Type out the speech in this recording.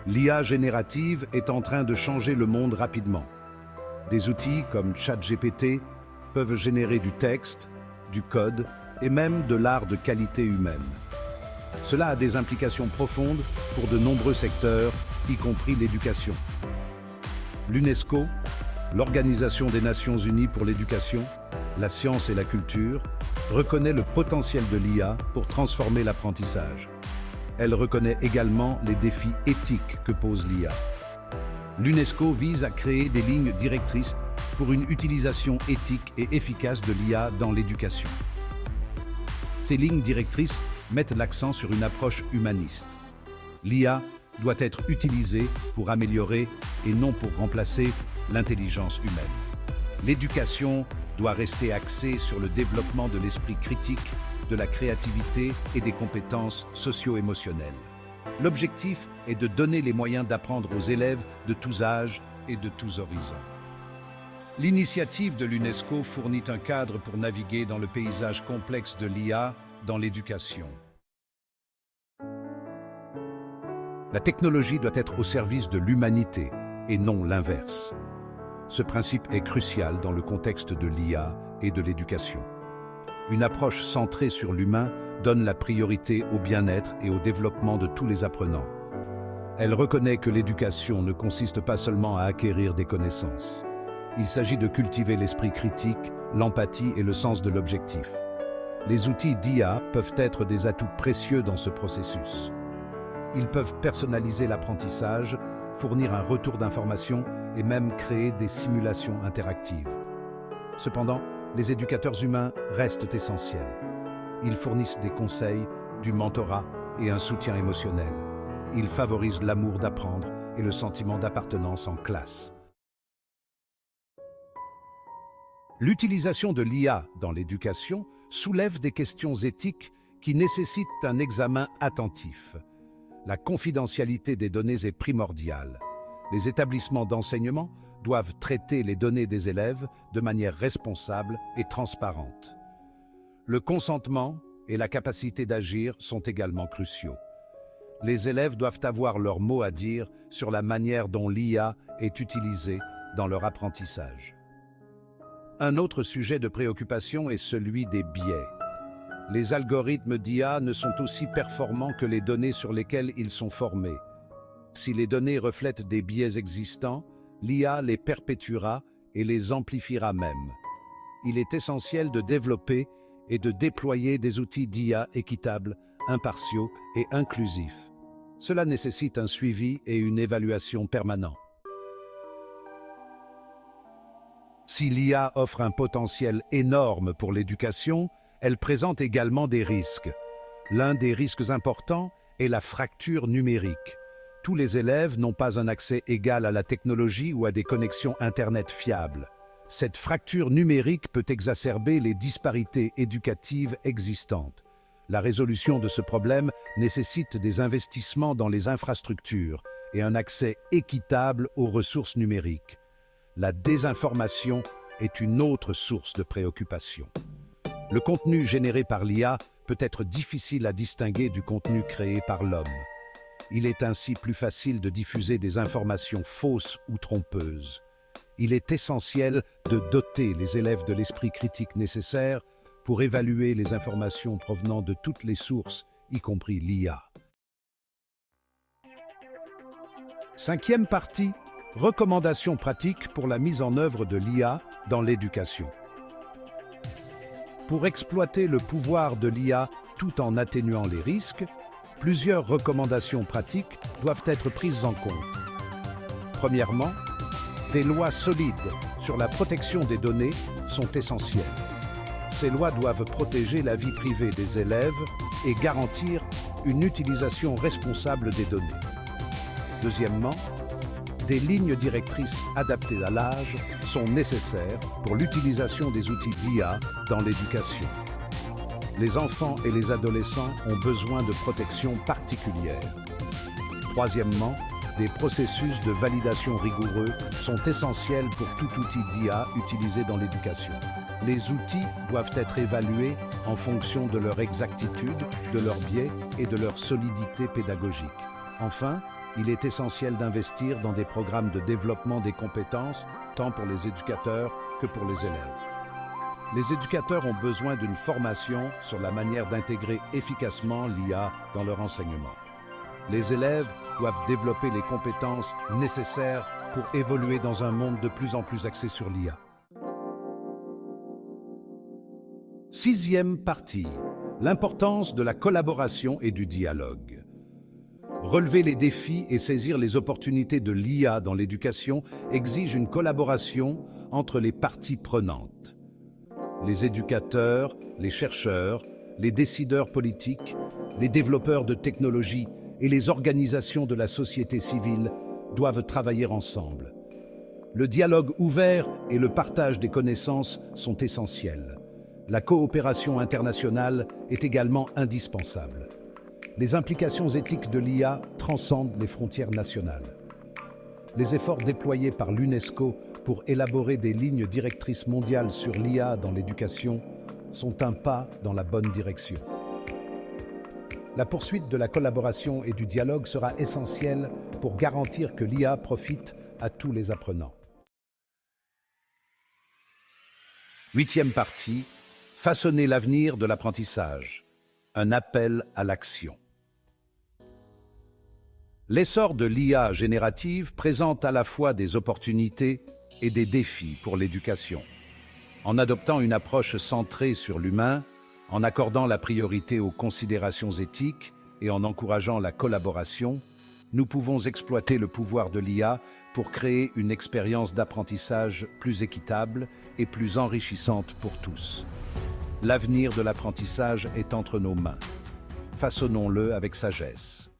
L'IA générative est en train de changer le monde rapidement. Des outils comme ChatGPT peuvent générer du texte, du code et même de l'art de qualité humaine. Cela a des implications profondes pour de nombreux secteurs, y compris l'éducation. L'UNESCO, l'Organisation des Nations Unies pour l'éducation, la science et la culture, reconnaît le potentiel de l'IA pour transformer l'apprentissage. Elle reconnaît également les défis éthiques que pose l'IA. L'UNESCO vise à créer des lignes directrices pour une utilisation éthique et efficace de l'IA dans l'éducation. Ces lignes directrices mettent l'accent sur une approche humaniste. L'IA doit être utilisée pour améliorer et non pour remplacer l'intelligence humaine. L'éducation doit rester axée sur le développement de l'esprit critique, de la créativité et des compétences socio-émotionnelles. L'objectif est de donner les moyens d'apprendre aux élèves de tous âges et de tous horizons. L'initiative de l'UNESCO fournit un cadre pour naviguer dans le paysage complexe de l'IA dans l'éducation. La technologie doit être au service de l'humanité et non l'inverse. Ce principe est crucial dans le contexte de l'IA et de l'éducation. Une approche centrée sur l'humain donne la priorité au bien-être et au développement de tous les apprenants. Elle reconnaît que l'éducation ne consiste pas seulement à acquérir des connaissances. Il s'agit de cultiver l'esprit critique, l'empathie et le sens de l'objectif. Les outils d'IA peuvent être des atouts précieux dans ce processus. Ils peuvent personnaliser l'apprentissage, fournir un retour d'information et même créer des simulations interactives. Cependant, les éducateurs humains restent essentiels. Ils fournissent des conseils, du mentorat et un soutien émotionnel. Ils favorisent l'amour d'apprendre et le sentiment d'appartenance en classe. L'utilisation de l'IA dans l'éducation soulève des questions éthiques qui nécessitent un examen attentif. La confidentialité des données est primordiale. Les établissements d'enseignement doivent traiter les données des élèves de manière responsable et transparente. Le consentement et la capacité d'agir sont également cruciaux. Les élèves doivent avoir leur mot à dire sur la manière dont l'IA est utilisée dans leur apprentissage. Un autre sujet de préoccupation est celui des biais. Les algorithmes d'IA ne sont aussi performants que les données sur lesquelles ils sont formés. Si les données reflètent des biais existants, l'IA les perpétuera et les amplifiera même. Il est essentiel de développer et de déployer des outils d'IA équitables, impartiaux et inclusifs. Cela nécessite un suivi et une évaluation permanents. Si l'IA offre un potentiel énorme pour l'éducation, elle présente également des risques. L'un des risques importants est la fracture numérique. Tous les élèves n'ont pas un accès égal à la technologie ou à des connexions Internet fiables. Cette fracture numérique peut exacerber les disparités éducatives existantes. La résolution de ce problème nécessite des investissements dans les infrastructures et un accès équitable aux ressources numériques. La désinformation est une autre source de préoccupation. Le contenu généré par l'IA peut être difficile à distinguer du contenu créé par l'homme. Il est ainsi plus facile de diffuser des informations fausses ou trompeuses. Il est essentiel de doter les élèves de l'esprit critique nécessaire pour évaluer les informations provenant de toutes les sources, y compris l'IA. Cinquième partie, recommandations pratiques pour la mise en œuvre de l'IA dans l'éducation. Pour exploiter le pouvoir de l'IA tout en atténuant les risques, plusieurs recommandations pratiques doivent être prises en compte. Premièrement, des lois solides sur la protection des données sont essentielles. Ces lois doivent protéger la vie privée des élèves et garantir une utilisation responsable des données. Deuxièmement, des lignes directrices adaptées à l'âge sont nécessaires pour l'utilisation des outils d'IA dans l'éducation. Les enfants et les adolescents ont besoin de protection particulière. Troisièmement, des processus de validation rigoureux sont essentiels pour tout outil d'IA utilisé dans l'éducation. Les outils doivent être évalués en fonction de leur exactitude, de leurs biais et de leur solidité pédagogique. Enfin, il est essentiel d'investir dans des programmes de développement des compétences, tant pour les éducateurs que pour les élèves. Les éducateurs ont besoin d'une formation sur la manière d'intégrer efficacement l'IA dans leur enseignement. Les élèves doivent développer les compétences nécessaires pour évoluer dans un monde de plus en plus axé sur l'IA. Sixième partie, l'importance de la collaboration et du dialogue. Relever les défis et saisir les opportunités de l'IA dans l'éducation exige une collaboration entre les parties prenantes. Les éducateurs, les chercheurs, les décideurs politiques, les développeurs de technologies et les organisations de la société civile doivent travailler ensemble. Le dialogue ouvert et le partage des connaissances sont essentiels. La coopération internationale est également indispensable. Les implications éthiques de l'IA transcendent les frontières nationales. Les efforts déployés par l'UNESCO pour élaborer des lignes directrices mondiales sur l'IA dans l'éducation sont un pas dans la bonne direction. La poursuite de la collaboration et du dialogue sera essentielle pour garantir que l'IA profite à tous les apprenants. Huitième partie, façonner l'avenir de l'apprentissage. Un appel à l'action. L'essor de l'IA générative présente à la fois des opportunités et des défis pour l'éducation. En adoptant une approche centrée sur l'humain, en accordant la priorité aux considérations éthiques et en encourageant la collaboration, nous pouvons exploiter le pouvoir de l'IA pour créer une expérience d'apprentissage plus équitable et plus enrichissante pour tous. L'avenir de l'apprentissage est entre nos mains. Façonnons-le avec sagesse.